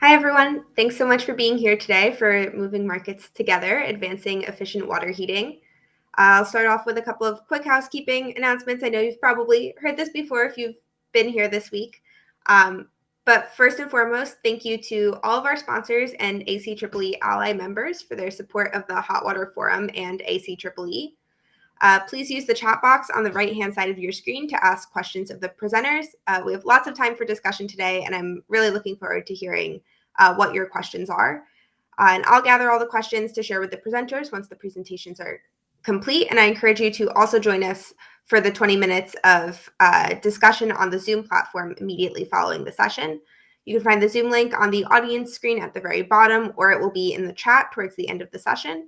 Hi, everyone. Thanks so much for being here today for Moving Markets Together, Advancing Efficient Water Heating. I'll start off with a couple of quick housekeeping announcements. I know you've probably heard this before if you've been here this week. But first and foremost, thank you to all of our sponsors and ACEEE Ally members for their support of the Hot Water Forum and ACEEE. Please use the chat box on the right-hand side of your screen to ask questions of the presenters. We have lots of time for discussion today, and I'm really looking forward to hearing what your questions are. And I'll gather all the questions to share with the presenters once the presentations are complete. And I encourage you to also join us for the 20 minutes of discussion on the Zoom platform immediately following the session. You can find the Zoom link on the audience screen at the very bottom, or it will be in the chat towards the end of the session.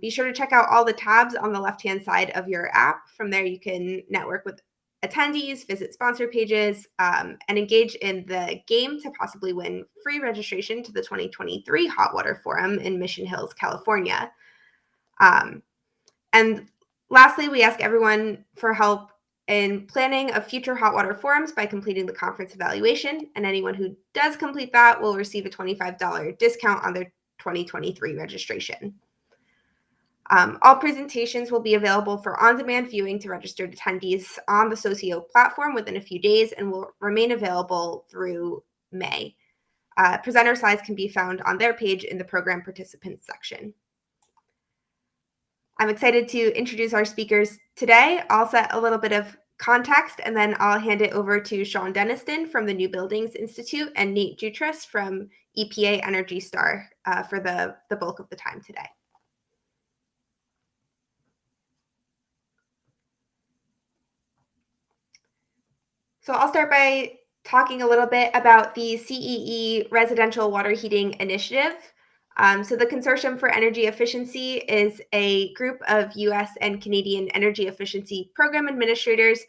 Be sure to check out all the tabs on the left-hand side of your app. From there, you can network with attendees, visit sponsor pages, and engage in the game to possibly win free registration to the 2023 Hot Water Forum in Mission Hills, California. And lastly, we ask everyone for help in planning of future hot water forums by completing the conference evaluation. And anyone who does complete that will receive a $25 discount on their 2023 registration. All presentations will be available for on-demand viewing to registered attendees on the Socio platform within a few days and will remain available through May. Presenter slides can be found on their page in the program participants section. I'm excited to introduce our speakers today. I'll set a little bit of context and then I'll hand it over to Sean Denniston from the New Buildings Institute and Nate Jutras from EPA Energy Star for the bulk of the time today. So I'll start by talking a little bit about the CEE Residential Water Heating Initiative. So the Consortium for Energy Efficiency is a group of US and Canadian energy efficiency program administrators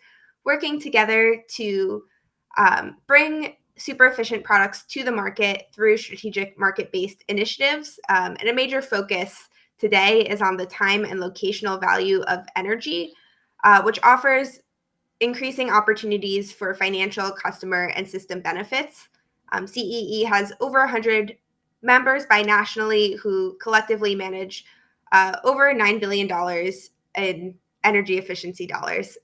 working together to bring super efficient products to the market through strategic market-based initiatives. And a major focus today is on the time and locational value of energy, which offers increasing opportunities for financial, customer, and system benefits. CEE has over 100 members binationally who collectively manage over $9 billion in energy efficiency dollars.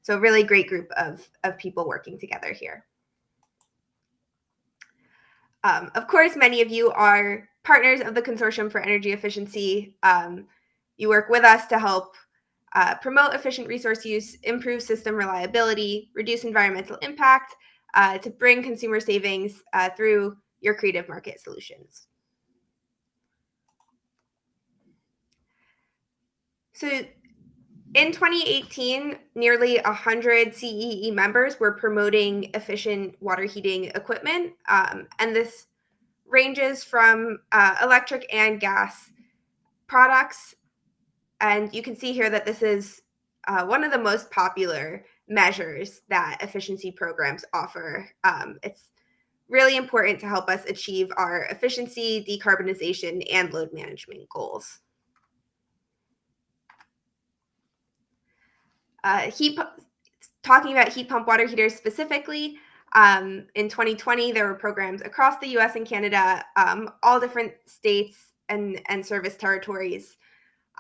So a really great group of people working together here. Of course, many of you are partners of the Consortium for Energy Efficiency. You work with us to help promote efficient resource use, improve system reliability, reduce environmental impact, to bring consumer savings through your creative market solutions. So in 2018, nearly 100 CEE members were promoting efficient water heating equipment, and this ranges from electric and gas products. And you can see here that this is one of the most popular measures that efficiency programs offer. It's really important to help us achieve our efficiency, decarbonization, and load management goals. Talking about heat pump water heaters specifically, in 2020, there were programs across the US and Canada, all different states and service territories.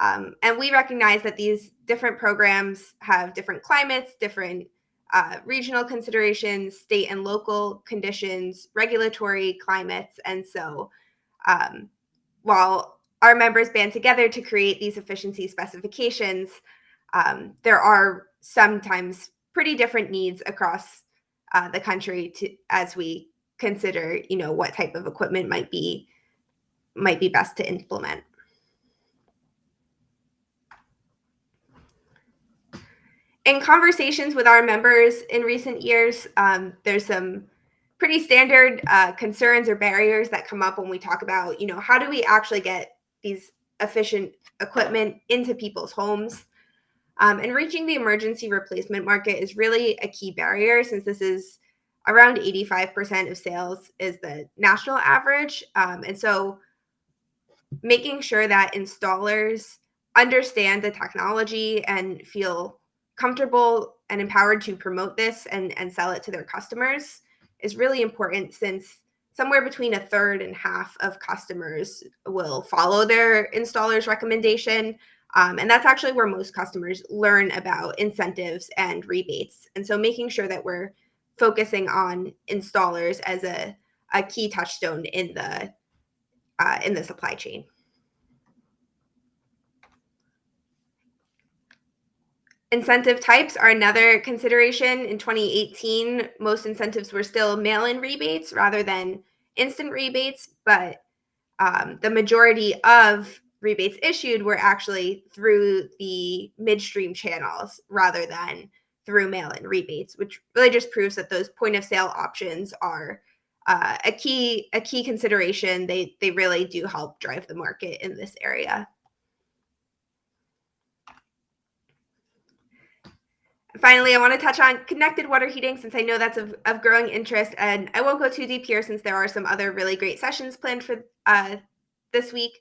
And we recognize that these different programs have different climates, different regional considerations, state and local conditions, regulatory climates. And so while our members band together to create these efficiency specifications, there are sometimes pretty different needs across the country as we consider, what type of equipment might be best to implement. In conversations with our members in recent years, there's some pretty standard concerns or barriers that come up when we talk about, how do we actually get these efficient equipment into people's homes? And reaching the emergency replacement market is really a key barrier, since this is around 85% of sales is the national average. And so making sure that installers understand the technology and feel comfortable and empowered to promote this and sell it to their customers is really important, since somewhere between a third and half of customers will follow their installer's recommendation. And that's actually where most customers learn about incentives and rebates. And so making sure that we're focusing on installers as a key touchstone in the supply chain. Incentive types are another consideration. In 2018, most incentives were still mail-in rebates rather than instant rebates, but the majority of rebates issued were actually through the midstream channels rather than through mail-in rebates, which really just proves that those point-of-sale options are a key consideration. They really do help drive the market in this area. Finally, I want to touch on connected water heating since I know that's of growing interest, and I won't go too deep here since there are some other really great sessions planned for this week.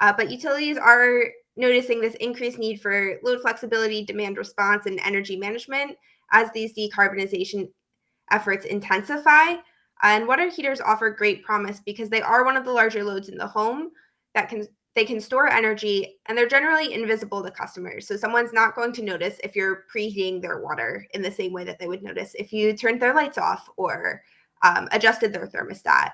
But utilities are noticing this increased need for load flexibility, demand response, and energy management as these decarbonization efforts intensify. And water heaters offer great promise because they are one of the larger loads in the home that they can store energy, and they're generally invisible to customers. So someone's not going to notice if you're preheating their water in the same way that they would notice if you turned their lights off or adjusted their thermostat.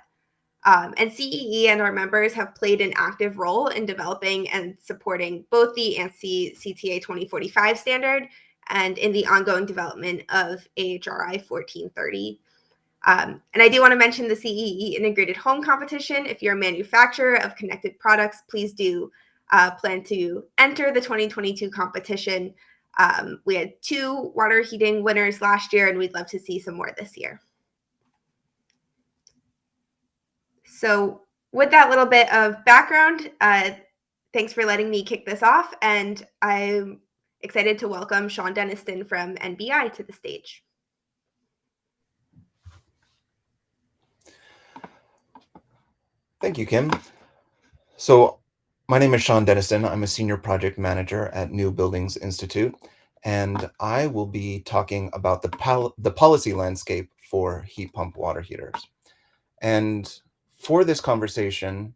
And CEE and our members have played an active role in developing and supporting both the ANSI CTA 2045 standard and in the ongoing development of AHRI 1430. And I do want to mention the CEE Integrated Home Competition. If you're a manufacturer of connected products, please do plan to enter the 2022 competition. We had 2 water heating winners last year, and we'd love to see some more this year. So with that little bit of background, thanks for letting me kick this off, and I'm excited to welcome Sean Denniston from NBI to the stage. Thank you, Kim. So my name is Sean Denniston. I'm a senior project manager at New Buildings Institute, and I will be talking about the policy landscape for heat pump water heaters. And for this conversation,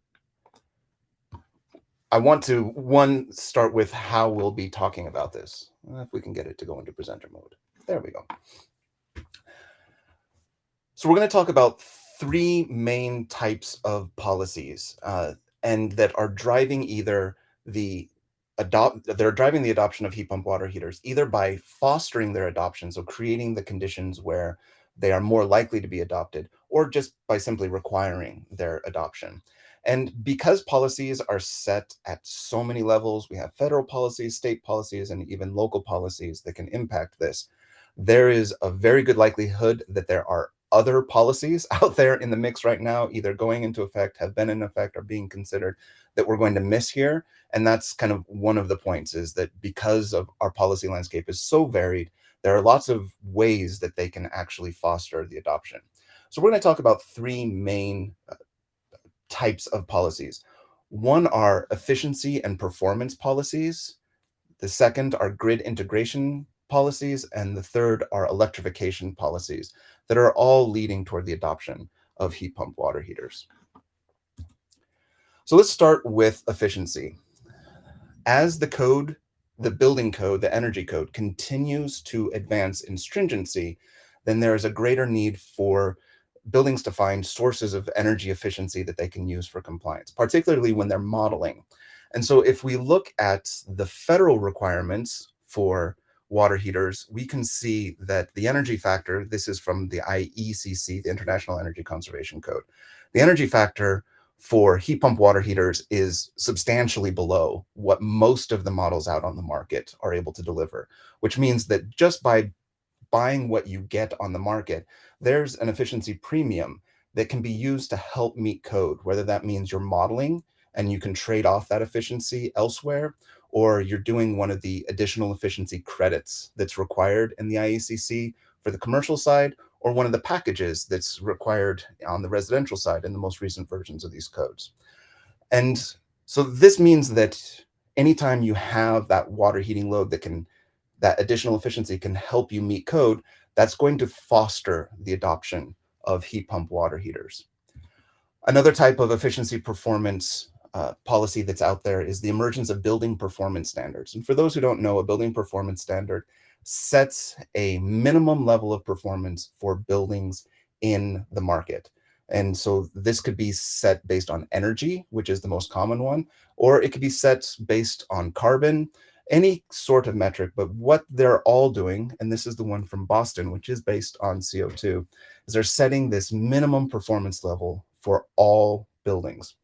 I want to, start with how we'll be talking about this. If we can get it to go into presenter mode. There we go. So we're going to talk about 3 main types of policies, and that are driving they're driving the adoption of heat pump water heaters, either by fostering their adoption, so creating the conditions where they are more likely to be adopted, or just by simply requiring their adoption. And because policies are set at so many levels, we have federal policies, state policies, and even local policies that can impact this. There is a very good likelihood that there are other policies out there in the mix right now, either going into effect, have been in effect, or being considered, that we're going to miss here. And that's kind of one of the points, is that because of our policy landscape is so varied, there are lots of ways that they can actually foster the adoption. So we're going to talk about 3 main types of policies. One are efficiency and performance policies. The second are grid integration policies, and the third are electrification policies that are all leading toward the adoption of heat pump water heaters. So let's start with efficiency. As the building code, the energy code continues to advance in stringency, then there is a greater need for buildings to find sources of energy efficiency that they can use for compliance, particularly when they're modeling. And so if we look at the federal requirements for water heaters, we can see that the energy factor, this is from the IECC, the International Energy Conservation Code, the energy factor for heat pump water heaters is substantially below what most of the models out on the market are able to deliver, which means that just by buying what you get on the market, there's an efficiency premium that can be used to help meet code, whether that means you're modeling and you can trade off that efficiency elsewhere, or you're doing one of the additional efficiency credits that's required in the IECC for the commercial side, or one of the packages that's required on the residential side in the most recent versions of these codes. And so this means that anytime you have that water heating load that additional efficiency can help you meet code, that's going to foster the adoption of heat pump water heaters. Another type of efficiency performance policy that's out there is the emergence of building performance standards. And for those who don't know, a building performance standard sets a minimum level of performance for buildings in the market. And so this could be set based on energy, which is the most common one, or it could be set based on carbon, any sort of metric. But what they're all doing, and this is the one from Boston, which is based on CO2, is they're setting this minimum performance level for all buildings.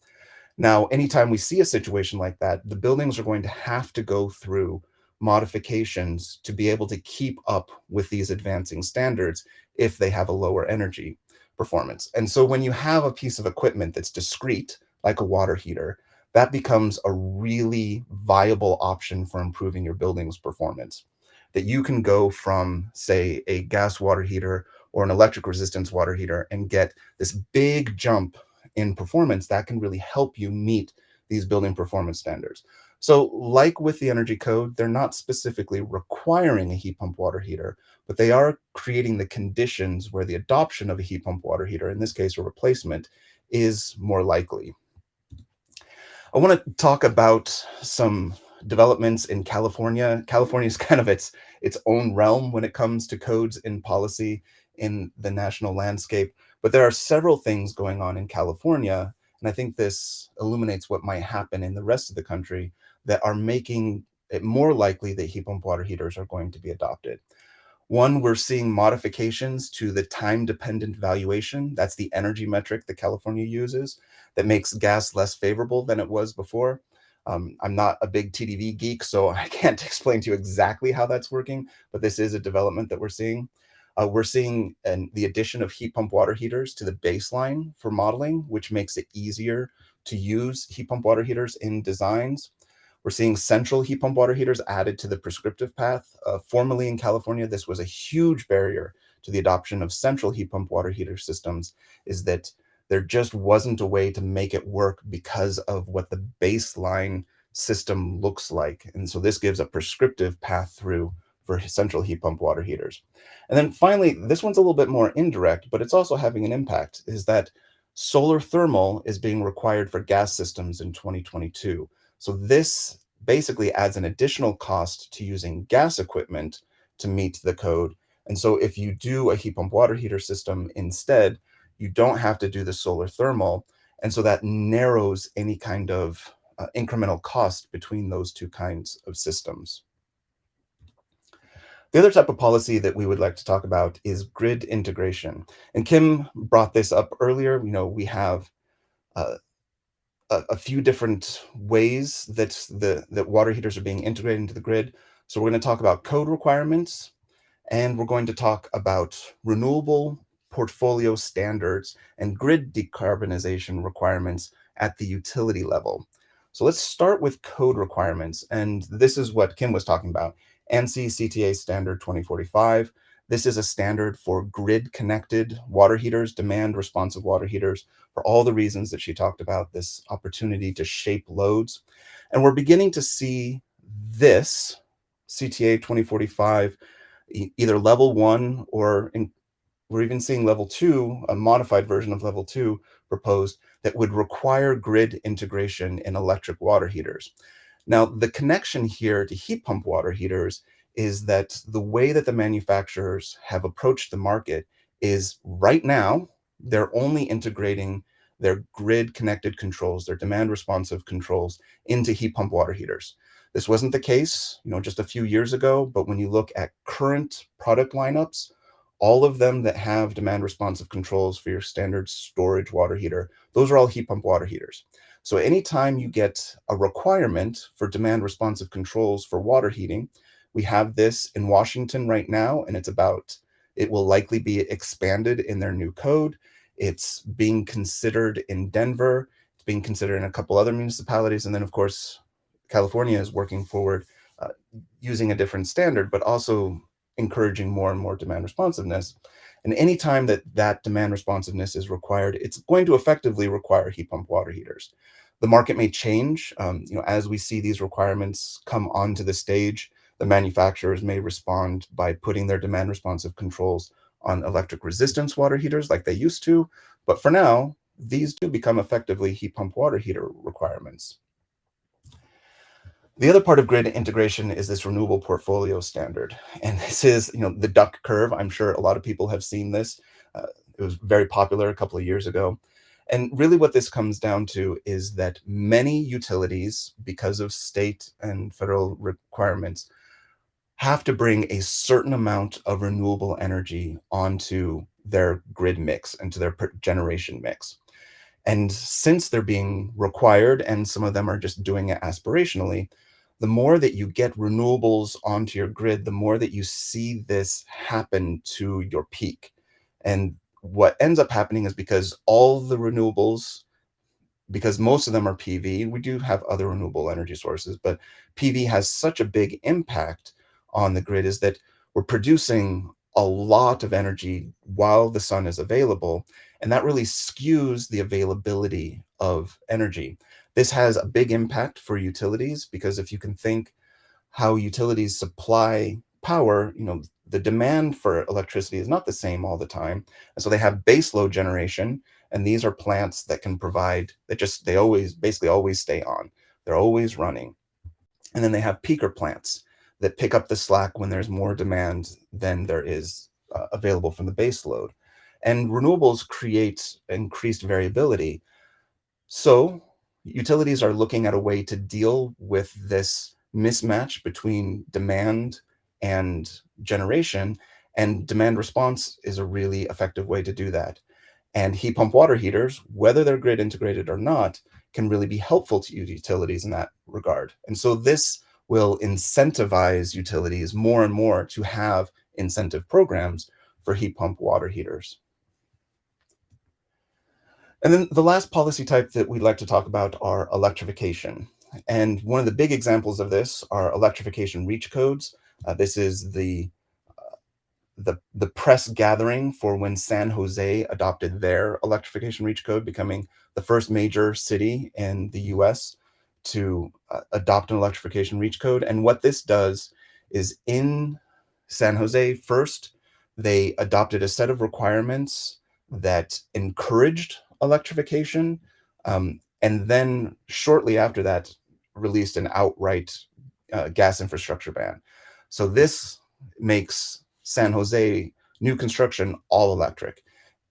Now, anytime we see a situation like that, the buildings are going to have to go through modifications to be able to keep up with these advancing standards if they have a lower energy performance. And so when you have a piece of equipment that's discrete, like a water heater, that becomes a really viable option for improving your building's performance. That you can go from, say, a gas water heater or an electric resistance water heater and get this big jump in performance that can really help you meet these building performance standards. So, like with the energy code, they're not specifically requiring a heat pump water heater, but they are creating the conditions where the adoption of a heat pump water heater, in this case a replacement, is more likely. I want to talk about some developments in California. California is kind of its own realm when it comes to codes and policy in the national landscape, but there are several things going on in California, and I think this illuminates what might happen in the rest of the country that are making it more likely that heat pump water heaters are going to be adopted. One, we're seeing modifications to the time-dependent valuation. That's the energy metric that California uses that makes gas less favorable than it was before. I'm not a big TDV geek, so I can't explain to you exactly how that's working, but this is a development that we're seeing. We're seeing the addition of heat pump water heaters to the baseline for modeling, which makes it easier to use heat pump water heaters in designs. We're seeing central heat pump water heaters added to the prescriptive path. Formerly in California, this was a huge barrier to the adoption of central heat pump water heater systems, is that there just wasn't a way to make it work because of what the baseline system looks like. And so this gives a prescriptive path through for central heat pump water heaters. And then finally, this one's a little bit more indirect, but it's also having an impact, is that solar thermal is being required for gas systems in 2022. So this basically adds an additional cost to using gas equipment to meet the code. And so if you do a heat pump water heater system instead, you don't have to do the solar thermal. And so that narrows any kind of incremental cost between those two kinds of systems. The other type of policy that we would like to talk about is grid integration. And Kim brought this up earlier. You know, we have uh, a few different ways that water heaters are being integrated into the grid. So we're going to talk about code requirements, and we're going to talk about renewable portfolio standards and grid decarbonization requirements at the utility level. So let's start with code requirements. And this is what Kim was talking about. ANSI CTA Standard 2045. This is a standard for grid connected water heaters, demand responsive water heaters, for all the reasons that she talked about, this opportunity to shape loads. And we're beginning to see this CTA 2045 either level one or we're even seeing level two, a modified version of level two proposed that would require grid integration in electric water heaters. Now, the connection here to heat pump water heaters is that the way that the manufacturers have approached the market is right now, they're only integrating their grid connected controls, their demand responsive controls into heat pump water heaters. This wasn't the case, just a few years ago, but when you look at current product lineups, all of them that have demand responsive controls for your standard storage water heater, those are all heat pump water heaters. So anytime you get a requirement for demand responsive controls for water heating, we have this in Washington right now, and it will likely be expanded in their new code. It's being considered in Denver. It's being considered in a couple other municipalities. And then, of course, California is working forward using a different standard, but also encouraging more and more demand responsiveness. And anytime that demand responsiveness is required, it's going to effectively require heat pump water heaters. The market may change, as we see these requirements come onto the stage. The manufacturers may respond by putting their demand responsive controls on electric resistance water heaters like they used to. But for now, these do become effectively heat pump water heater requirements. The other part of grid integration is this renewable portfolio standard. And this is, the duck curve. I'm sure a lot of people have seen this. It was very popular a couple of years ago. And really what this comes down to is that many utilities, because of state and federal requirements, have to bring a certain amount of renewable energy onto their grid mix and to their generation mix. And since they're being required, and some of them are just doing it aspirationally, the more that you get renewables onto your grid, the more that you see this happen to your peak. And what ends up happening is because all the renewables, because most of them are PV, we do have other renewable energy sources, but PV has such a big impact on the grid is that we're producing a lot of energy while the sun is available, and that really skews the availability of energy. This has a big impact for utilities because if you can think how utilities supply power, the demand for electricity is not the same all the time. And so they have base load generation, and these are plants that can provide they always basically always stay on. They're always running. And then they have peaker plants that pick up the slack when there's more demand than there is available from the base load. And renewables create increased variability. So utilities are looking at a way to deal with this mismatch between demand and generation, and demand response is a really effective way to do that. And heat pump water heaters, whether they're grid integrated or not, can really be helpful to utilities in that regard. And so this will incentivize utilities more and more to have incentive programs for heat pump water heaters. And then the last policy type that we'd like to talk about are electrification. And one of the big examples of this are electrification reach codes. This is the press gathering for when San Jose adopted their electrification reach code, becoming the first major city in the US to adopt an electrification reach code. And what this does is in San Jose, first, they adopted a set of requirements that encouraged electrification. And then shortly after that, released an outright gas infrastructure ban. So this makes San Jose new construction all electric.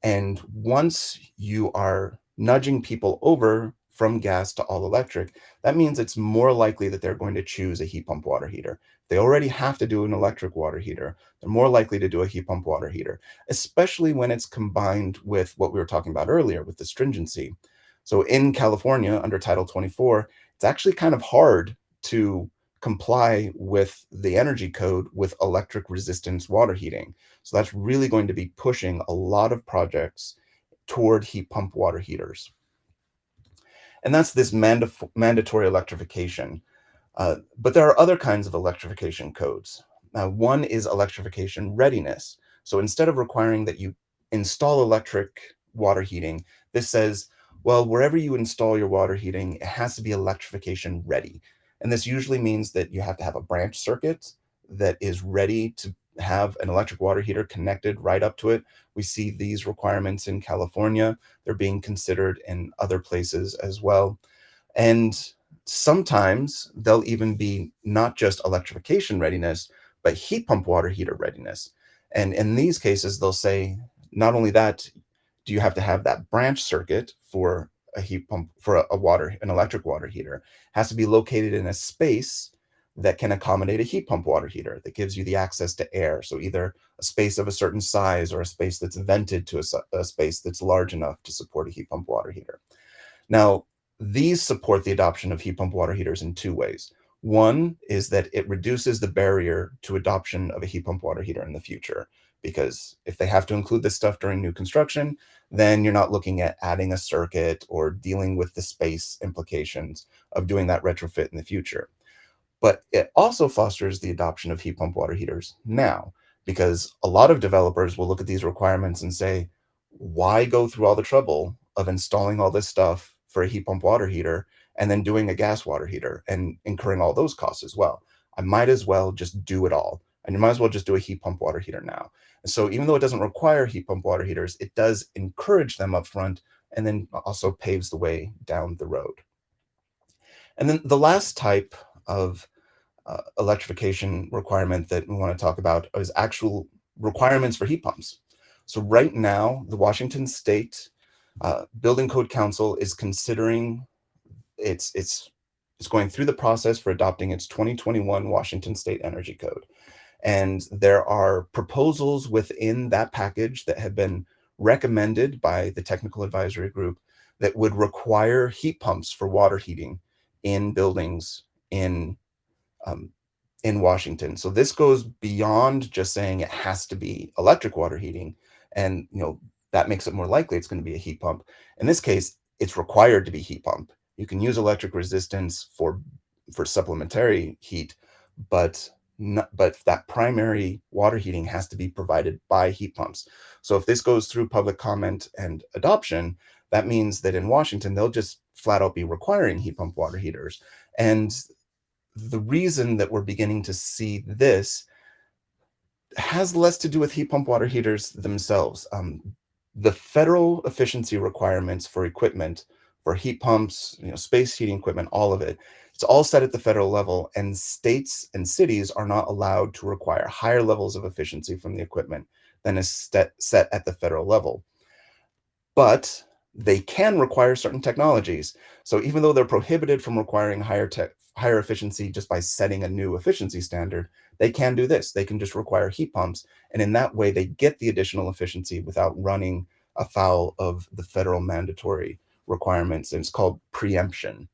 And once you are nudging people over from gas to all electric, that means it's more likely that they're going to choose a heat pump water heater. They already have to do an electric water heater. They're more likely to do a heat pump water heater, especially when it's combined with what we were talking about earlier with the stringency. So in California, under Title 24, it's actually kind of hard to comply with the energy code with electric resistance water heating. So that's really going to be pushing a lot of projects toward heat pump water heaters. And that's this mandatory electrification. But there are other kinds of electrification codes. One is electrification readiness. So instead of requiring that you install electric water heating, this says, well, wherever you install your water heating, it has to be electrification ready. And this usually means that you have to have a branch circuit that is ready to have an electric water heater connected right up to it. We see these requirements in California. They're being considered in other places as well. And sometimes they'll even be not just electrification readiness, but heat pump water heater readiness. And in these cases, they'll say, not only that, do you have to have that branch circuit for a heat pump, for an electric water heater, it has to be located in a space that can accommodate a heat pump water heater that gives you the access to air. So either a space of a certain size or a space that's vented to a space that's large enough to support a heat pump water heater. Now, these support the adoption of heat pump water heaters in two ways. One is that it reduces the barrier to adoption of a heat pump water heater in the future, because if they have to include this stuff during new construction, then you're not looking at adding a circuit or dealing with the space implications of doing that retrofit in the future. But it also fosters the adoption of heat pump water heaters now, because a lot of developers will look at these requirements and say, why go through all the trouble of installing all this stuff for a heat pump water heater and then doing a gas water heater and incurring all those costs as well? I might as well just do it all. And you might as well just do a heat pump water heater now. And so even though it doesn't require heat pump water heaters, it does encourage them up front and then also paves the way down the road. And then the last type of electrification requirement that we want to talk about is actual requirements for heat pumps. So right now, the Washington State Building Code Council is considering it's going through the process for adopting its 2021 Washington State Energy Code. And there are proposals within that package that have been recommended by the technical advisory group that would require heat pumps for water heating in buildings um, in Washington. So this goes beyond just saying it has to be electric water heating, and that makes it more likely it's going to be a heat pump. In this case, it's required to be heat pump. You can use electric resistance for supplementary heat, but that primary water heating has to be provided by heat pumps. So if this goes through public comment and adoption, that means that in Washington they'll just flat out be requiring heat pump water heaters. And the reason that we're beginning to see this has less to do with heat pump water heaters themselves. The federal efficiency requirements for equipment, for heat pumps, space heating equipment, all of it, it's all set at the federal level, and states and cities are not allowed to require higher levels of efficiency from the equipment than is set at the federal level. But they can require certain technologies. So even though they're prohibited from requiring higher efficiency just by setting a new efficiency standard, they can do this. They can just require heat pumps. And in that way, they get the additional efficiency without running afoul of the federal mandatory requirements. And it's called preemption.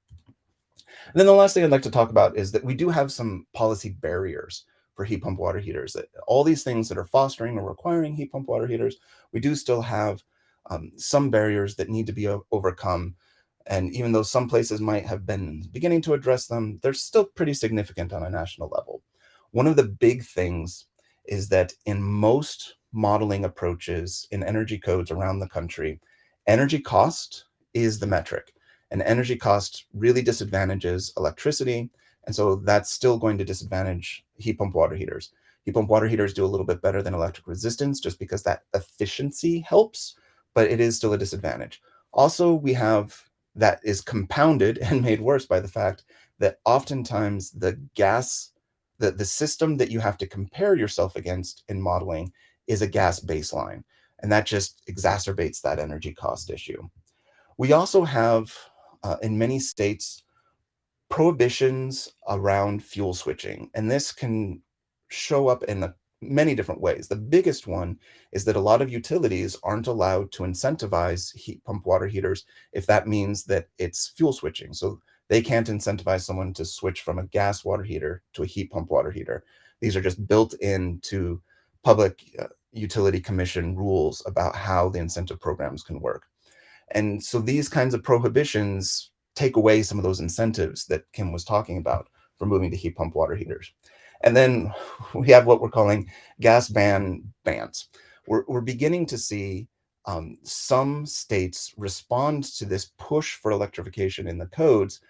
And then the last thing I'd like to talk about is that we do have some policy barriers for heat pump water heaters. That all these things that are fostering or requiring heat pump water heaters, we do still have some barriers that need to be overcome. And even though some places might have been beginning to address them, they're still pretty significant on a national level. One of the big things is that in most modeling approaches in energy codes around the country, energy cost is the metric. And energy cost really disadvantages electricity. And so that's still going to disadvantage heat pump water heaters. Heat pump water heaters do a little bit better than electric resistance just because that efficiency helps, but it is still a disadvantage. Also, we have that is compounded and made worse by the fact that oftentimes the system that you have to compare yourself against in modeling is a gas baseline, and that just exacerbates that energy cost issue. We also have, in many states, prohibitions around fuel switching, and this can show up in many different ways. The biggest one is that a lot of utilities aren't allowed to incentivize heat pump water heaters if that means that it's fuel switching. So they can't incentivize someone to switch from a gas water heater to a heat pump water heater. These are just built into public utility commission rules about how the incentive programs can work. And so these kinds of prohibitions take away some of those incentives that Kim was talking about for moving to heat pump water heaters. And then we have what we're calling gas bans. We're beginning to see some states respond to this push for electrification in the codes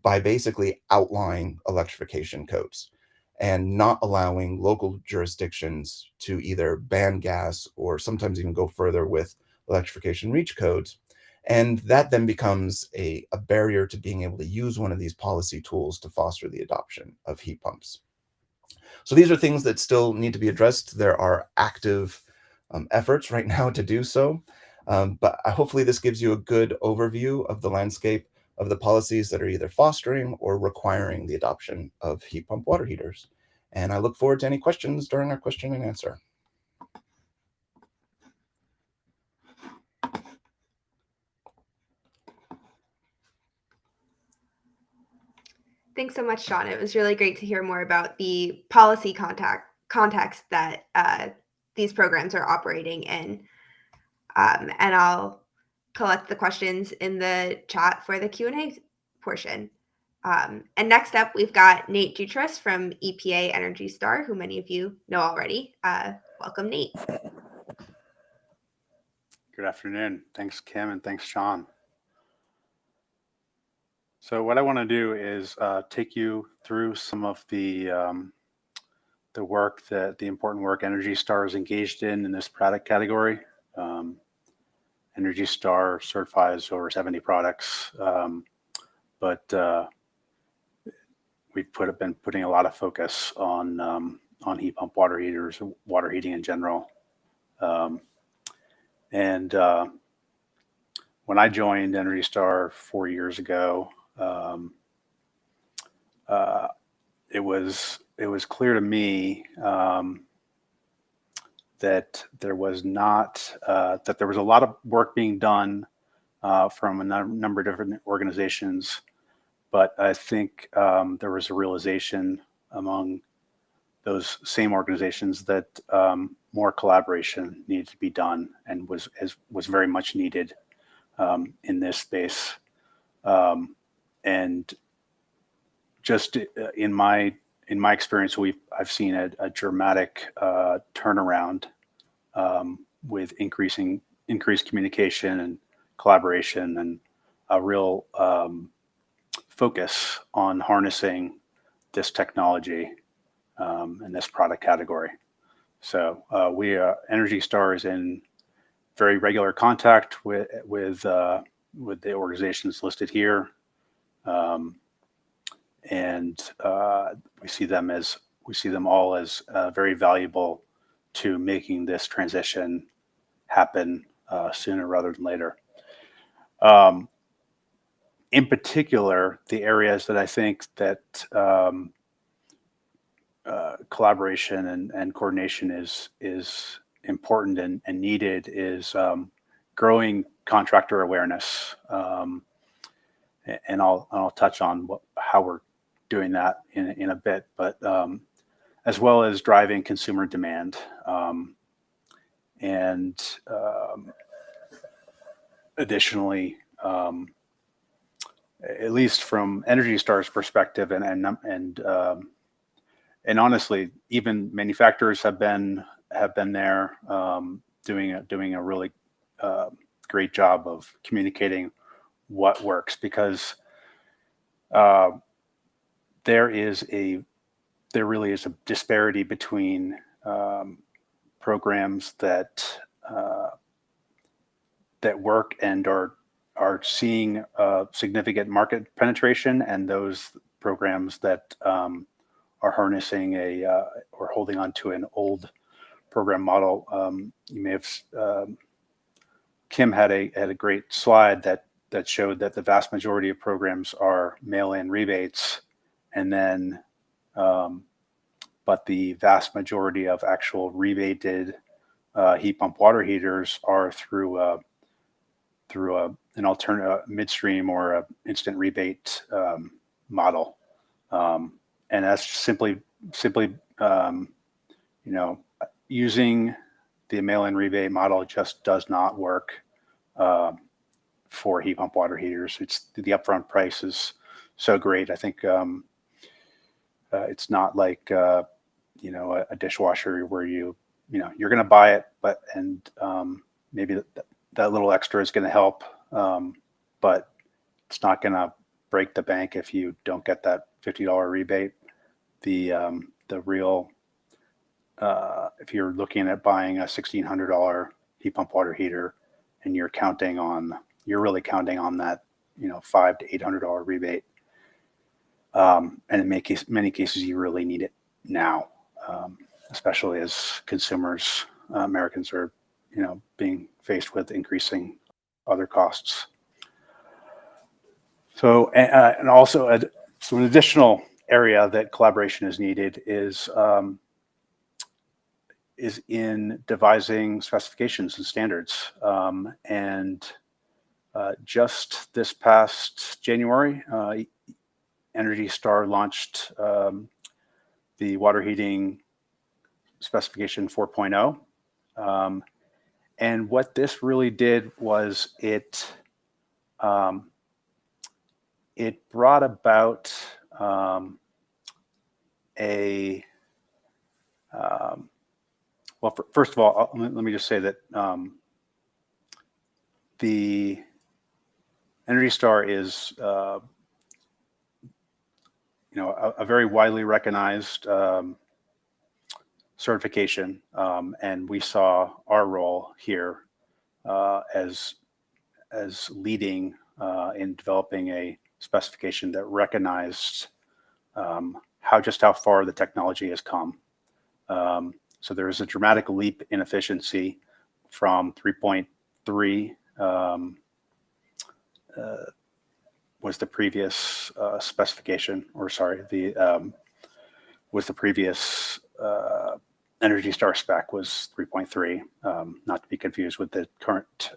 by basically outlawing electrification codes and not allowing local jurisdictions to either ban gas or sometimes even go further with electrification reach codes. And that then becomes a barrier to being able to use one of these policy tools to foster the adoption of heat pumps. So these are things that still need to be addressed. There are active efforts right now to do so. But hopefully this gives you a good overview of the landscape of the policies that are either fostering or requiring the adoption of heat pump water heaters. And I look forward to any questions during our question and answer. Thanks so much, Sean. It was really great to hear more about the policy context that these programs are operating in. And I'll collect the questions in the chat for the Q&A portion. And next up, we've got Nate Jutras from EPA Energy Star, who many of you know already. Welcome, Nate. Good afternoon. Thanks, Kim, and thanks, Sean. So what I want to do is take you through some of the work the important work Energy Star is engaged in this product category. Energy Star certifies over 70 products, but we've been putting a lot of focus on heat pump water heaters, water heating in general. And when I joined Energy Star 4 years ago, it was clear to me that there was not that there was a lot of work being done from a number of different organizations, but I think there was a realization among those same organizations that more collaboration needed to be done, and was very much needed in this space. And just in my experience, I've seen a dramatic turnaround with increased communication and collaboration, and a real focus on harnessing this technology and this product category. So Energy Star is in very regular contact with the organizations listed here, and we see them all as very valuable to making this transition happen sooner rather than later. In particular, the areas that I think that collaboration and coordination is important and needed is growing contractor awareness, and I'll touch on how we're doing that in a bit, but as well as driving consumer demand, and additionally, at least from Energy Star's perspective, and honestly, even manufacturers have been there doing a really great job of communicating what works, because there really is a disparity between programs that work and are seeing significant market penetration, and those programs that are harnessing or holding on to an old program model. You may have Kim had a great slide that showed that the vast majority of programs are mail-in rebates, and then but the vast majority of actual rebated heat pump water heaters are through an alternate midstream or a instant rebate model, and that's simply using the mail-in rebate model just does not work for heat pump water heaters. It's the upfront price is so great. I think it's not like a dishwasher where you're going to buy it, but maybe that little extra is going to help, but it's not going to break the bank if you don't get that $50 rebate. The real if you're looking at buying a $1,600 heat pump water heater, and you're really counting on that $500 to $800 rebate, and in many cases you really need it now, especially as consumers, Americans are being faced with increasing other costs. So and also so an additional area that collaboration is needed is in devising specifications and standards. And just this past January, Energy Star launched the water heating specification 4.0. And what this really did was it brought about well, first of all, let me just say that the Energy Star is a very widely recognized certification, and we saw our role here as as leading in developing a specification that recognized how far the technology has come. So there is a dramatic leap in efficiency from 3.3 was the previous specification, or sorry, was the previous Energy Star spec was 3.3, not to be confused with the current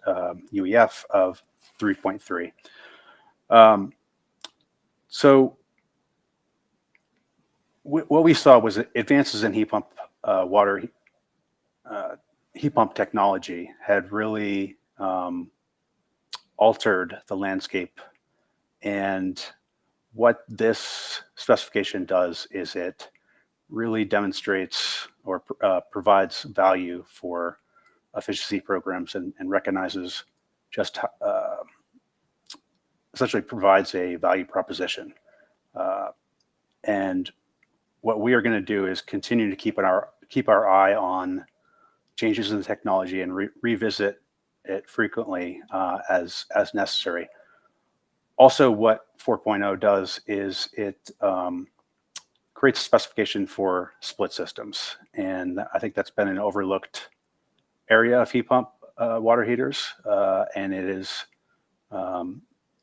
UEF of 3.3. So what we saw was advances in heat pump heat pump technology had really altered the landscape. And what this specification does is it really demonstrates or provides value for efficiency programs and recognizes just essentially provides a value proposition. And what we are going to do is continue to keep our eye on changes in the technology and revisit it frequently as necessary. Also, what 4.0 does is it creates a specification for split systems. And I think that's been an overlooked area of heat pump water heaters. And it is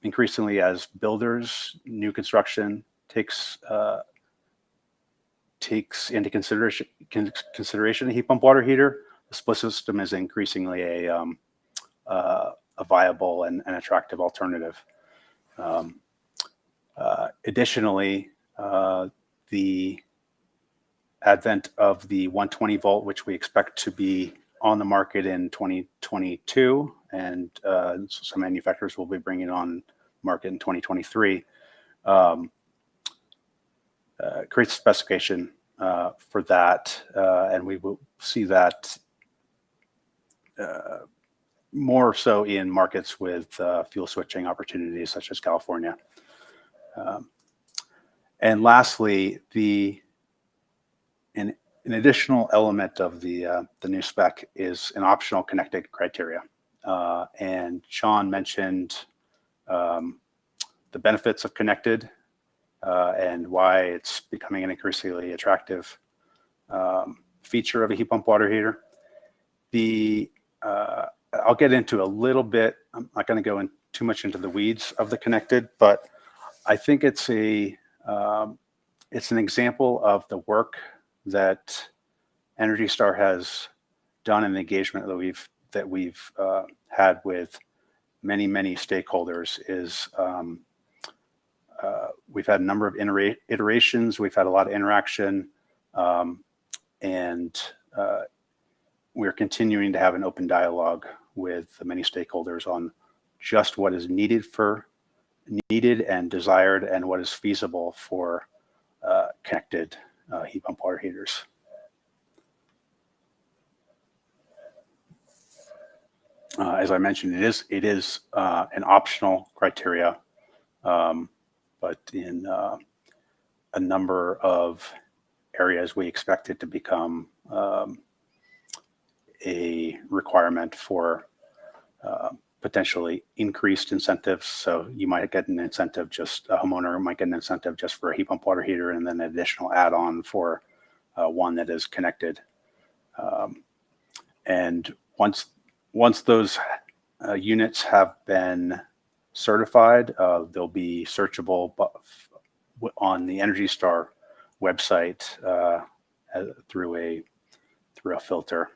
increasingly, as builders, new construction takes into consideration a heat pump water heater, the split system is increasingly a viable and an attractive alternative. Additionally, the advent of the 120 volt, which we expect to be on the market in 2022, and some manufacturers will be bringing on market in 2023, creates a specification for that, and we will see that more so in markets with fuel switching opportunities such as California. And lastly, an additional element of the new spec is an optional connected criteria. And Sean mentioned the benefits of connected and why it's becoming an increasingly attractive feature of a heat pump water heater. I'll get into a little bit. I'm not going to go in too much into the weeds of the connected, but I think it's an example of the work that Energy Star has done and the engagement that we've had with many stakeholders. We've had a number of iterations. We've had a lot of interaction, and we're continuing to have an open dialogue with many stakeholders on just what is needed and desired, and what is feasible for connected heat pump water heaters. As I mentioned, it is an optional criteria, but in a number of areas, we expect it to become a requirement for potentially increased incentives. So you might get an incentive, a homeowner might get an incentive just for a heat pump water heater, and then an additional add-on for one that is connected. And once those units have been certified, they'll be searchable on the Energy Star website through a filter,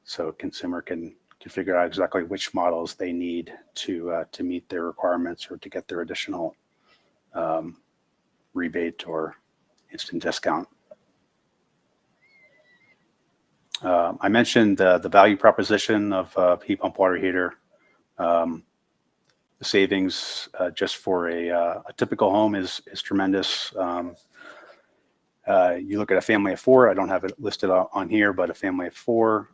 so a consumer can figure out exactly which models they need to meet their requirements or to get their additional rebate or instant discount. I mentioned the value proposition of heat pump water heater. The savings just for a typical home is tremendous. You look at a family of four, I don't have it listed on here, but a family of four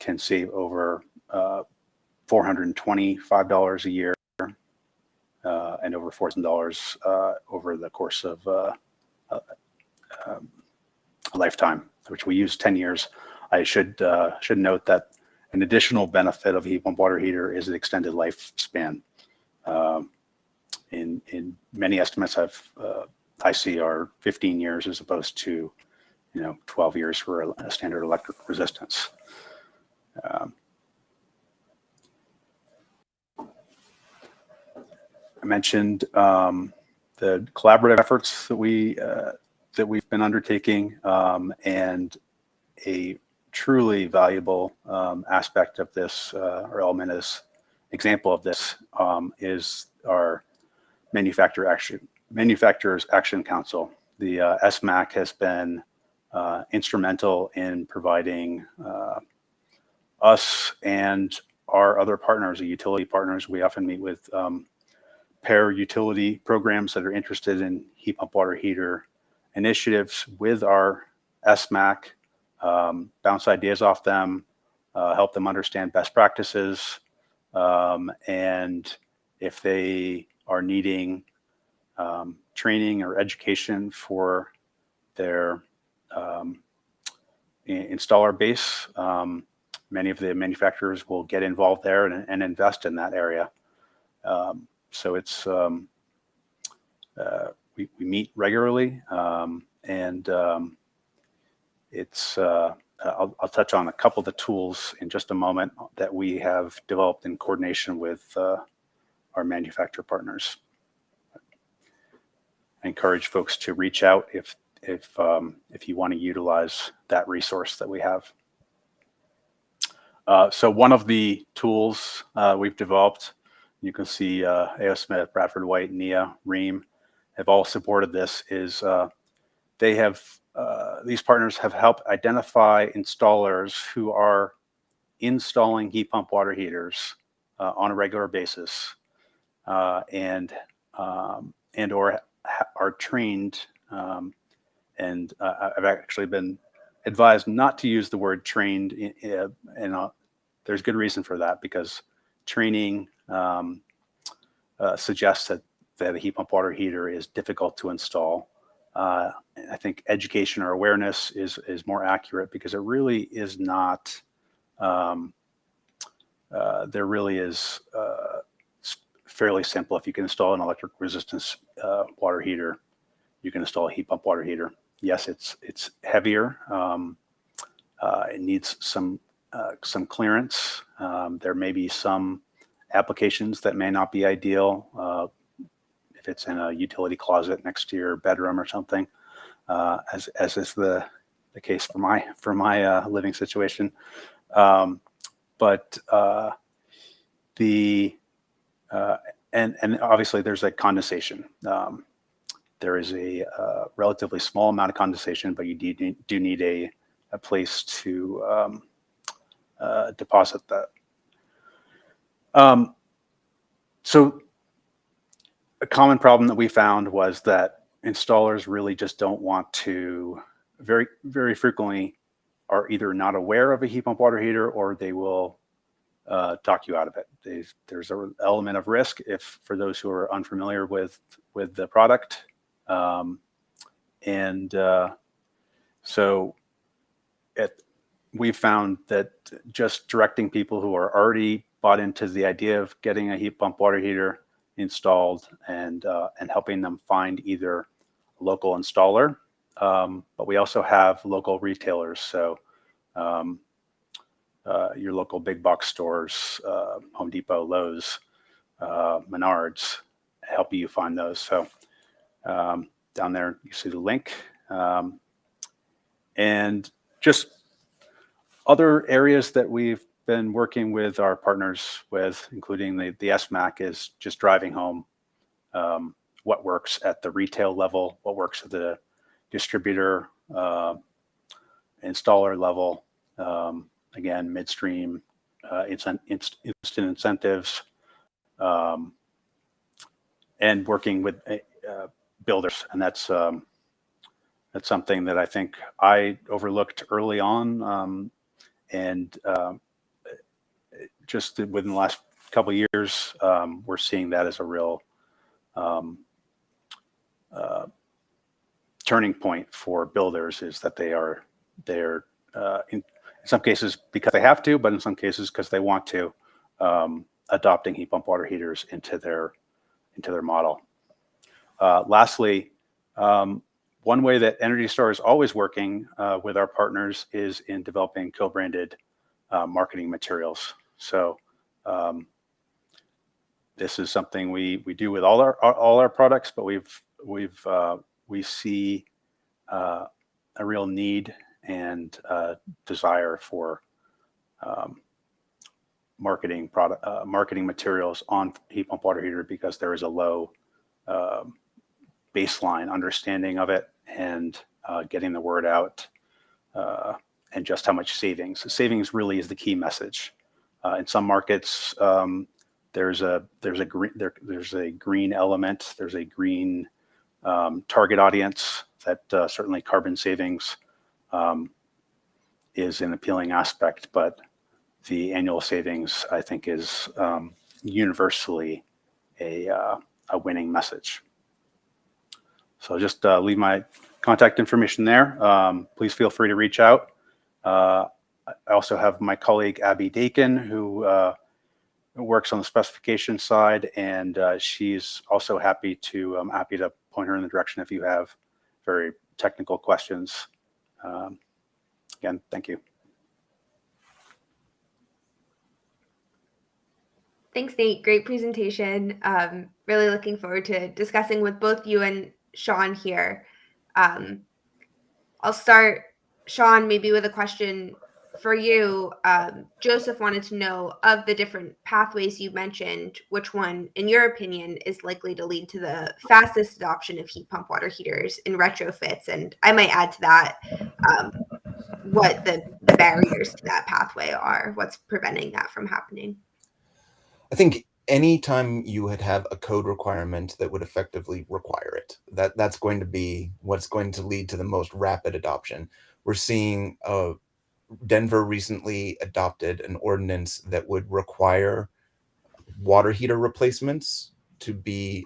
can save over $425 a year and over $4,000 over the course of a lifetime, which we use 10 years. I should note that an additional benefit of a heat pump water heater is the extended lifespan. In many estimates I see are 15 years as opposed to 12 years for a standard electric resistance. I mentioned the collaborative efforts that we've been undertaking, and a truly valuable aspect of this, or element, is example of this, is our Manufacturers Action Council. The SMAC has been instrumental in providing us and our other partners, the utility partners. We often meet with pair utility programs that are interested in heat pump water heater initiatives with our SMAC, bounce ideas off them, help them understand best practices, and if they are needing training or education for their installer base, many of the manufacturers will get involved there and invest in that area. So it's we meet regularly, and it's I'll touch on a couple of the tools in just a moment that we have developed in coordination with our manufacturer partners. I encourage folks to reach out if you want to utilize that resource that we have. So one of the tools we've developed, you can see A.O. Smith, Bradford White, NEA, Rheem have all supported this, is they have, these partners have helped identify installers who are installing heat pump water heaters on a regular basis, and or are trained, and I've actually been advised not to use the word trained, and there's good reason for that, because training suggests that a heat pump water heater is difficult to install. I think education or awareness is more accurate, because it really is not. There really is fairly simple. If you can install an electric resistance water heater, you can install a heat pump water heater. Yes, it's heavier. It needs some clearance. There may be some applications that may not be ideal. If it's in a utility closet next to your bedroom or something, as is the case for my living situation. But and obviously there's like condensation. There is a relatively small amount of condensation, but you do need a place to deposit that. So a common problem that we found was that installers really just don't want to, very, very frequently are either not aware of a heat pump water heater, or they will talk you out of it. There's an element of risk for those who are unfamiliar with the product. So we've found that just directing people who are already bought into the idea of getting a heat pump water heater installed, and helping them find either a local installer, but we also have local retailers. So your local big box stores, Home Depot, Lowe's, Menards, help you find those. So down there you see the link, and just other areas that we've been working with our partners with, including the SMAC, is just driving home what works at the retail level, what works at the distributor, installer level. Again, midstream, instant incentives, and working with builders. And that's something that I think I overlooked early on, and just within the last couple of years, we're seeing that as a real turning point for builders, is that they're in some cases because they have to, but in some cases because they want to, adopting heat pump water heaters into their model. Lastly, one way that Energy Star is always working with our partners is in developing co-branded marketing materials. So this is something we do with all our products, but we see a real need and desire for marketing materials on heat pump water heater because there is a low baseline understanding of it and getting the word out and just how much savings. Savings really is the key message. In some markets, there's a green element, there's a green target audience that certainly carbon savings is an appealing aspect, but the annual savings, I think, is universally a winning message. So just leave my contact information there. Please feel free to reach out. I also have my colleague Abby Dakin, who works on the specification side, and she's also happy to point her in the direction if you have very technical questions. Again, thank you. Thanks, Nate. Great presentation. Really looking forward to discussing with both you and Sean here. I'll start, Sean, maybe with a question for you. Joseph wanted to know, of the different pathways you mentioned, which one, in your opinion, is likely to lead to the fastest adoption of heat pump water heaters in retrofits? And I might add to that what the barriers to that pathway are, what's preventing that from happening. I think anytime you would have a code requirement that would effectively require it, that's going to be what's going to lead to the most rapid adoption. We're seeing Denver recently adopted an ordinance that would require water heater replacements to be,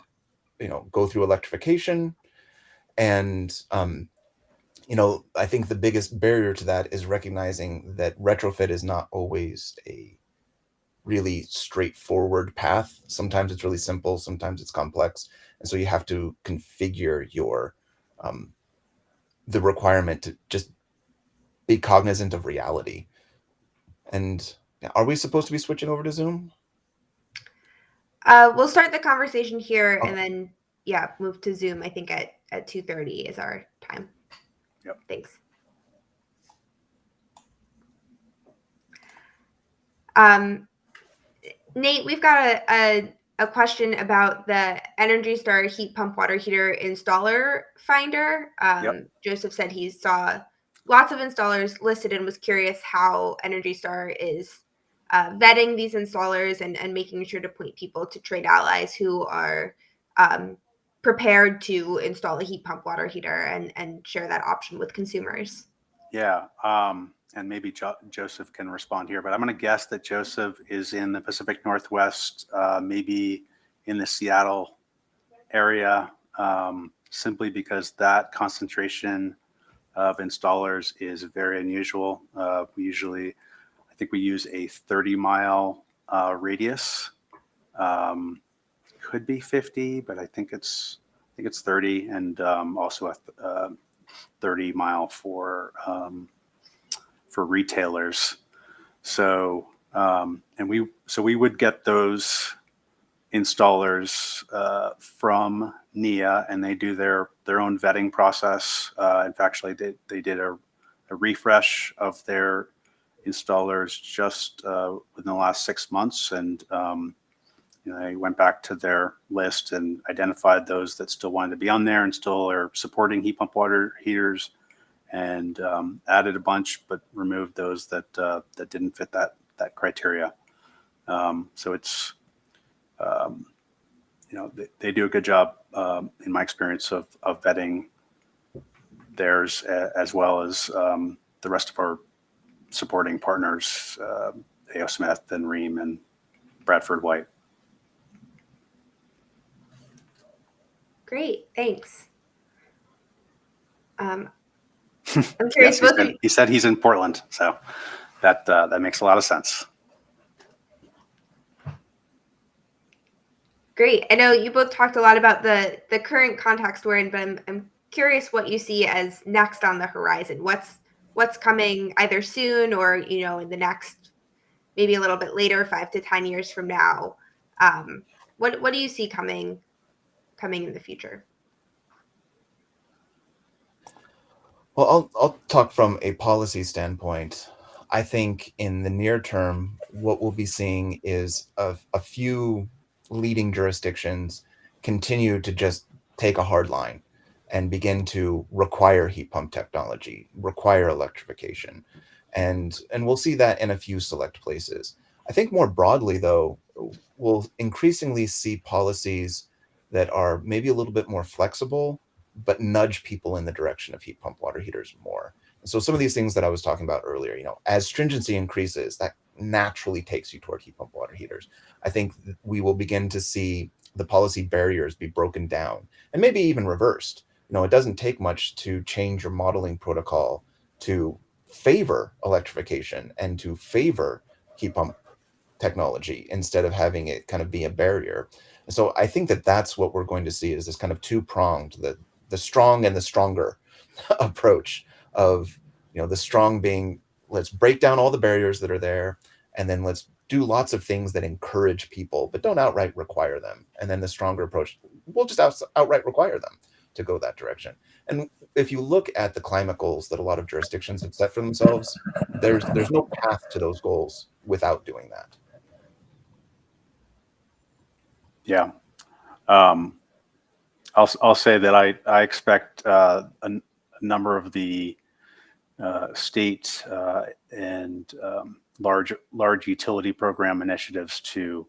go through electrification. And, I think the biggest barrier to that is recognizing that retrofit is not always a really straightforward path. Sometimes it's really simple, sometimes it's complex. And so you have to configure your, the requirement to just be cognizant of reality. And are we supposed to be switching over to Zoom? We'll start the conversation here and then, move to Zoom. I think at 2:30 is our time. Yep. Thanks. Nate, we've got a question about the Energy Star heat pump water heater installer finder. Joseph said he saw lots of installers listed and was curious how Energy Star is vetting these installers and making sure to point people to trade allies who are prepared to install a heat pump water heater and share that option with consumers. Yeah. And maybe Joseph can respond here, but I'm going to guess that Joseph is in the Pacific Northwest, maybe in the Seattle area, simply because that concentration of installers is very unusual. I think we use a 30-mile radius. Could be 50, but I think it's 30, and also a 30-mile for retailers. So we would get those installers from NEIA, and they do their own vetting process. In fact, actually, they did a refresh of their installers just within the last 6 months, and they went back to their list and identified those that still wanted to be on there and still are supporting heat pump water heaters, and added a bunch, but removed those that didn't fit that criteria. So it's they do a good job in my experience of vetting theirs, as well as the rest of our supporting partners, A.O. Smith and Rheem and Bradford White. Great, thanks. I'm curious. Yes, he said he's in Portland, so that makes a lot of sense. Great. I know you both talked a lot about the current context we're in, but I'm curious what you see as next on the horizon. What's coming either soon or in the next maybe a little bit later, 5 to 10 years from now. What do you see coming in the future? Well, I'll talk from a policy standpoint. I think in the near term, what we'll be seeing is a few leading jurisdictions continue to just take a hard line and begin to require heat pump technology, require electrification. And we'll see that in a few select places. I think more broadly, though, we'll increasingly see policies that are maybe a little bit more flexible but nudge people in the direction of heat pump water heaters more. So some of these things that I was talking about earlier, as stringency increases, that naturally takes you toward heat pump water heaters. I think we will begin to see the policy barriers be broken down and maybe even reversed. It doesn't take much to change your modeling protocol to favor electrification and to favor heat pump technology instead of having it kind of be a barrier. So I think that that's what we're going to see is this kind of two-pronged, the strong and the stronger approach of, the strong being, let's break down all the barriers that are there, and then let's do lots of things that encourage people, but don't outright require them. And then the stronger approach, we'll just outright require them to go that direction. And if you look at the climate goals that a lot of jurisdictions have set for themselves, there's no path to those goals without doing that. Yeah. I'll say that I expect a number of the state and large utility program initiatives to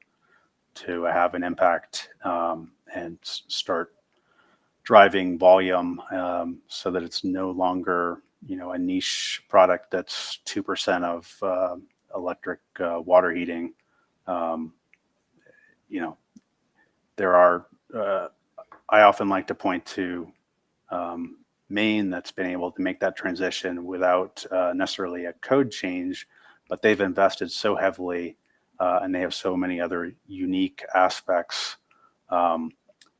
have an impact and start driving volume so that it's no longer a niche product that's 2% of electric water heating. There are I often like to point to Maine that's been able to make that transition without necessarily a code change, but they've invested so heavily and they have so many other unique aspects.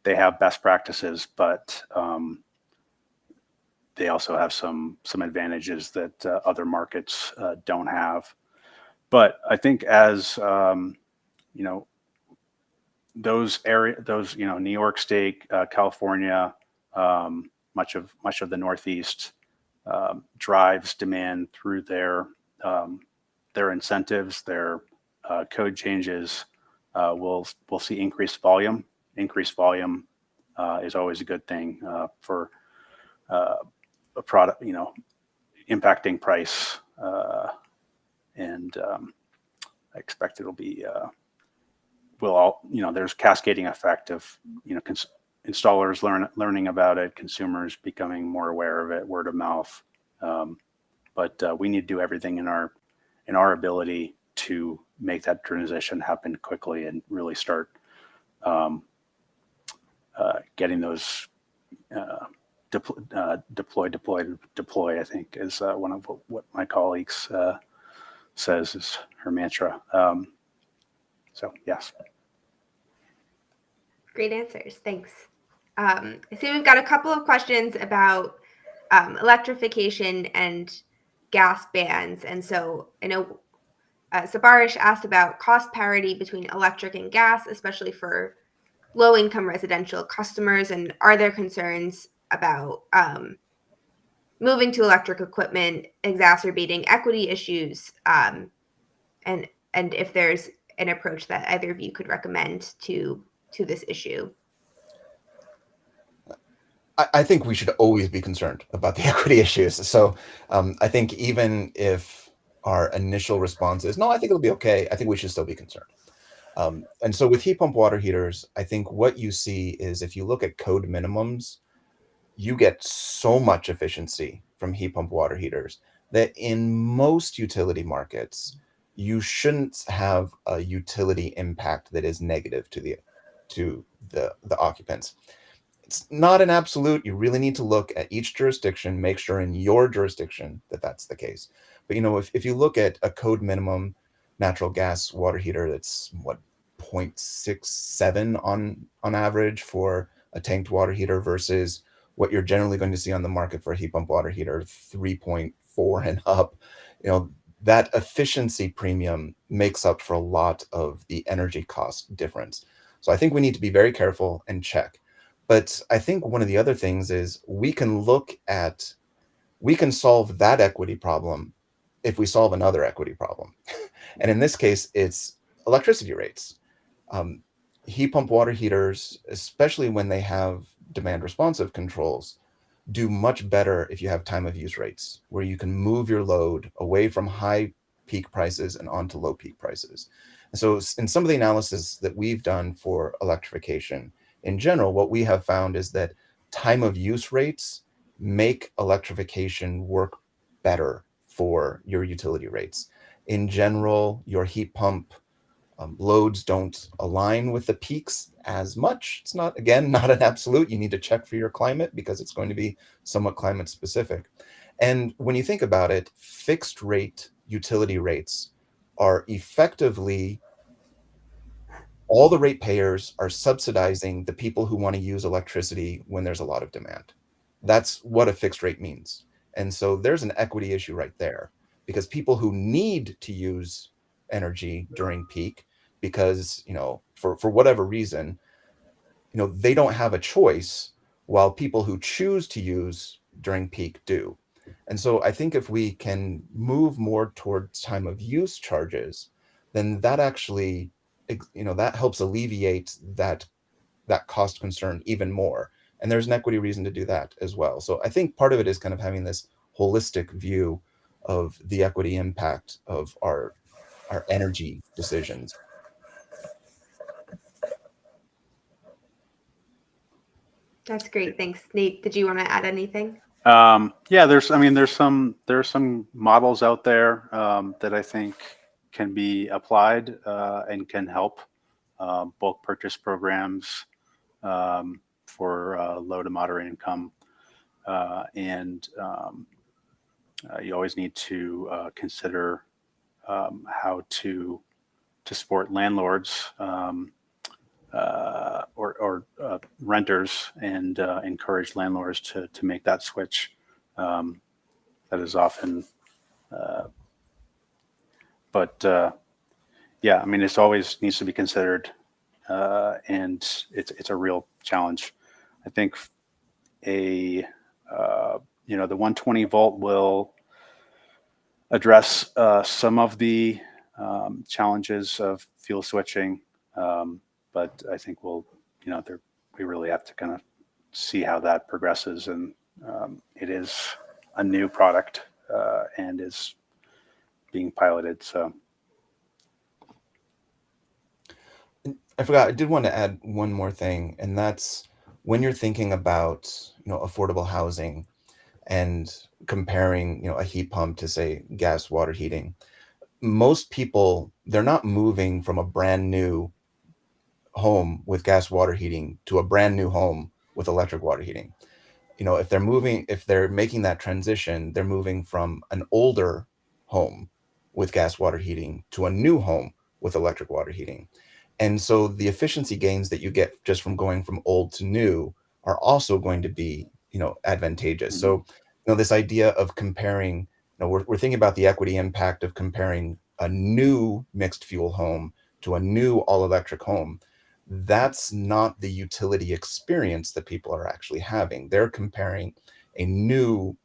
They have best practices, but they also have some advantages that other markets don't have. But I think as those New York State, California, much of the Northeast drives demand through their incentives, their code changes. We'll see increased volume. Increased volume is always a good thing for a product, impacting price, and I expect it'll be. There's cascading effect of installers learning about it, consumers becoming more aware of it, word of mouth. But we need to do everything in our ability to make that transition happen quickly and really start getting those deploy. I think is one of what my colleagues says is her mantra. So yes. Great answers. Thanks. I see we've got a couple of questions about electrification and gas bans. And so I know Sabarish asked about cost parity between electric and gas, especially for low-income residential customers. And are there concerns about moving to electric equipment exacerbating equity issues? And if there's an approach that either of you could recommend to this issue? I think we should always be concerned about the equity issues. So I think even if our initial response is, no, I think it'll be okay, I think we should still be concerned. And so with heat pump water heaters, I think what you see is if you look at code minimums, you get so much efficiency from heat pump water heaters that in most utility markets, you shouldn't have a utility impact that is negative to the occupants. It's not an absolute. You really need to look at each jurisdiction, make sure in your jurisdiction that that's the case. But if you look at a code minimum natural gas water heater, that's what, 0.67 on average for a tanked water heater versus what you're generally going to see on the market for a heat pump water heater, 3.4 and up. That efficiency premium makes up for a lot of the energy cost difference. So I think we need to be very careful and check. But I think one of the other things is we can solve that equity problem if we solve another equity problem. And in this case, it's electricity rates. Um, Heat pump water heaters, especially when they have demand responsive controls, do much better if you have time of use rates, where you can move your load away from high peak prices and onto low peak prices. And so in some of the analysis that we've done for electrification in general, what we have found is that time of use rates make electrification work better for your utility rates. In general, your heat pump loads don't align with the peaks as much. It's not, again, not an absolute. You need to check for your climate because it's going to be somewhat climate specific. And when you think about it, fixed rate utility rates are effectively, all the ratepayers are subsidizing the people who want to use electricity when there's a lot of demand. That's what a fixed rate means. And so there's an equity issue right there, because people who need to use energy during peak, because for whatever reason, they don't have a choice, while people who choose to use during peak do. And so I think if we can move more towards time of use charges, then that actually, that helps alleviate that cost concern even more. And there's an equity reason to do that as well. So I think part of it is kind of having this holistic view of the equity impact of our energy decisions. That's great. Thanks. Nate, did you want to add anything? Yeah, there's some models out there that I think can be applied and can help bulk purchase programs for low to moderate income, and you always need to consider how to support landlords or renters, and encourage landlords to make that switch. That is often, but yeah, I mean, this always needs to be considered, and it's a real challenge. I think the 120 volt will address some of the challenges of fuel switching. But I think we really have to kind of see how that progresses. And it is a new product and is being piloted. So I forgot, I did want to add one more thing, and that's when you're thinking about, affordable housing and comparing, a heat pump to, say, gas water heating. Most people, they're not moving from a brand new home with gas water heating to a brand new home with electric water heating. If they're making that transition, they're moving from an older home with gas water heating to a new home with electric water heating. And so the efficiency gains that you get just from going from old to new are also going to be, advantageous. Mhm. So, this idea of comparing, we're thinking about the equity impact of comparing a new mixed fuel home to a new all electric home. That's not the utility experience that people are actually having. They're comparing a new,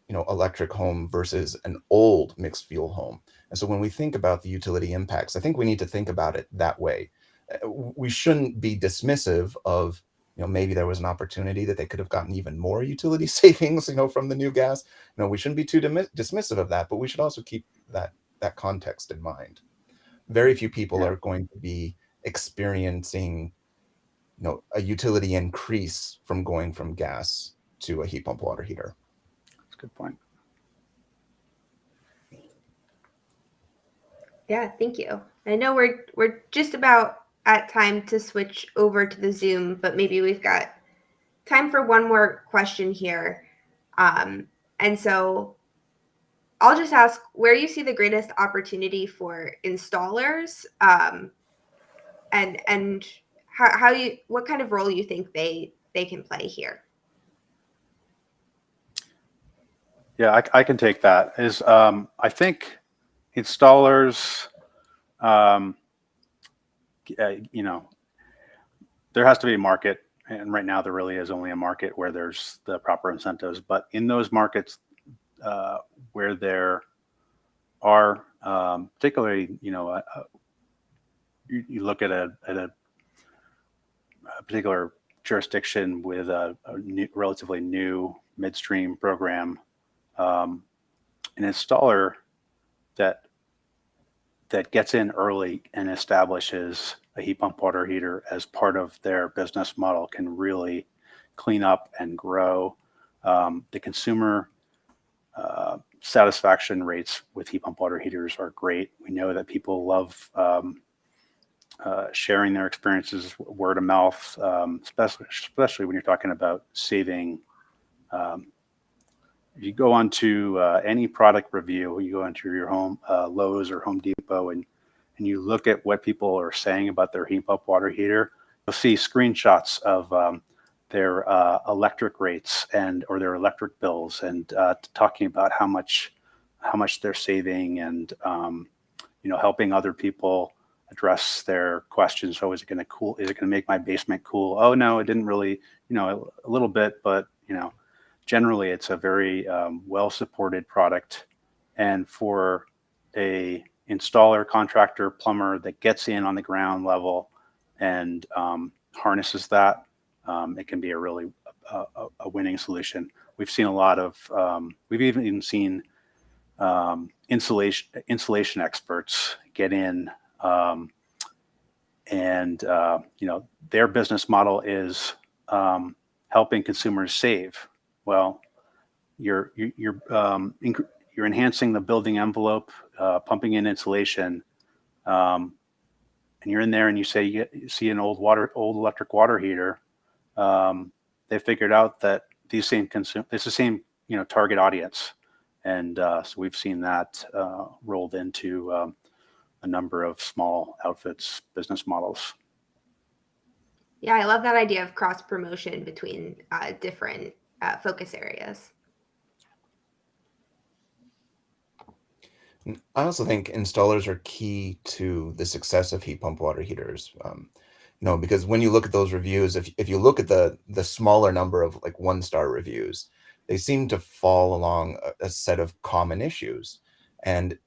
electric home versus an old mixed fuel home. And so when we think about the utility impacts, I think we need to think about it that way. We shouldn't be dismissive of, maybe there was an opportunity that they could have gotten even more utility savings, from the new gas. We shouldn't be too dismissive of that, but we should also keep that context in mind. Very few people Yeah. are going to be experiencing, a utility increase from going from gas to a heat pump water heater. That's a good point. Yeah, thank you. I know we're just about at time to switch over to the Zoom, but maybe we've got time for one more question here. And so I'll just ask where you see the greatest opportunity for installers, and what kind of role you think they can play here. Yeah, I can take that. I think installers, you know, there has to be a market, and right now there really is only a market where there's the proper incentives. But in those markets where there are, particularly, you look at a particular jurisdiction with a relatively new midstream program, an installer that gets in early and establishes a heat pump water heater as part of their business model can really clean up and grow. The consumer satisfaction rates with heat pump water heaters are great. We know that people love sharing their experiences word of mouth, especially when you're talking about saving. If you go onto any product review, you go into your home Lowe's or Home Depot, and you look at what people are saying about their heat pump water heater, you'll see screenshots of their electric rates or their electric bills, and talking about how much they're saving, and helping other people address their questions. So is it going to cool? Is it going to make my basement cool? Oh no, it didn't really. A little bit, but generally it's a very well supported product. And for a installer, contractor, plumber that gets in on the ground level and harnesses that, it can be a really a winning solution. We've seen a lot of we've even seen insulation experts get in, and their business model is helping consumers save. Well, you're enhancing the building envelope, pumping in insulation, and you're in there and you see an old electric water heater. They figured out that it's the same target audience, and so we've seen that rolled into a number of small outfits business models. Yeah, I love that idea of cross promotion between different focus areas. I also think installers are key to the success of heat pump water heaters. Because when you look at those reviews, if you look at the smaller number of like 1-star reviews, they seem to fall along a set of common issues. And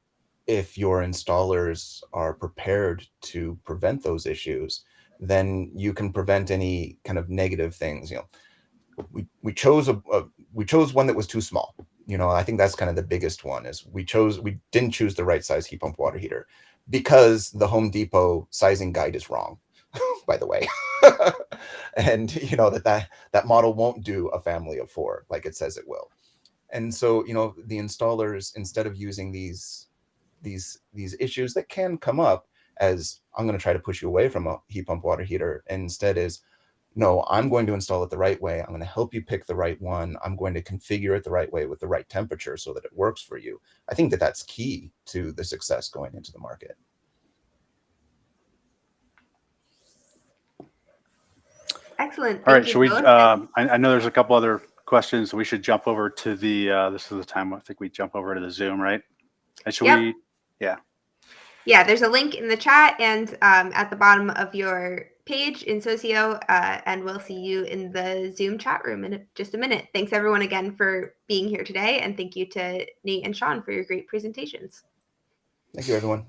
if your installers are prepared to prevent those issues, then you can prevent any kind of negative things. We chose one that was too small. I think that's kind of the biggest one, is we didn't choose the right size heat pump water heater because the Home Depot sizing guide is wrong, by the way. And that model won't do a family of 4 like it says it will. And so, the installers, instead of using these issues that can come up as, I'm going to try to push you away from a heat pump water heater, instead is, no, I'm going to install it the right way. I'm going to help you pick the right one. I'm going to configure it the right way with the right temperature so that it works for you. I think that that's key to the success going into the market. Excellent. All right. Should we, I know there's a couple other questions. So we should jump over to this is the time I think we jump over to the Zoom, right? And should we? Yeah. Yeah, there's a link in the chat and at the bottom of your page in Socio, and we'll see you in the Zoom chat room in just a minute. Thanks everyone again for being here today, and thank you to Nate and Sean for your great presentations. Thank you, everyone.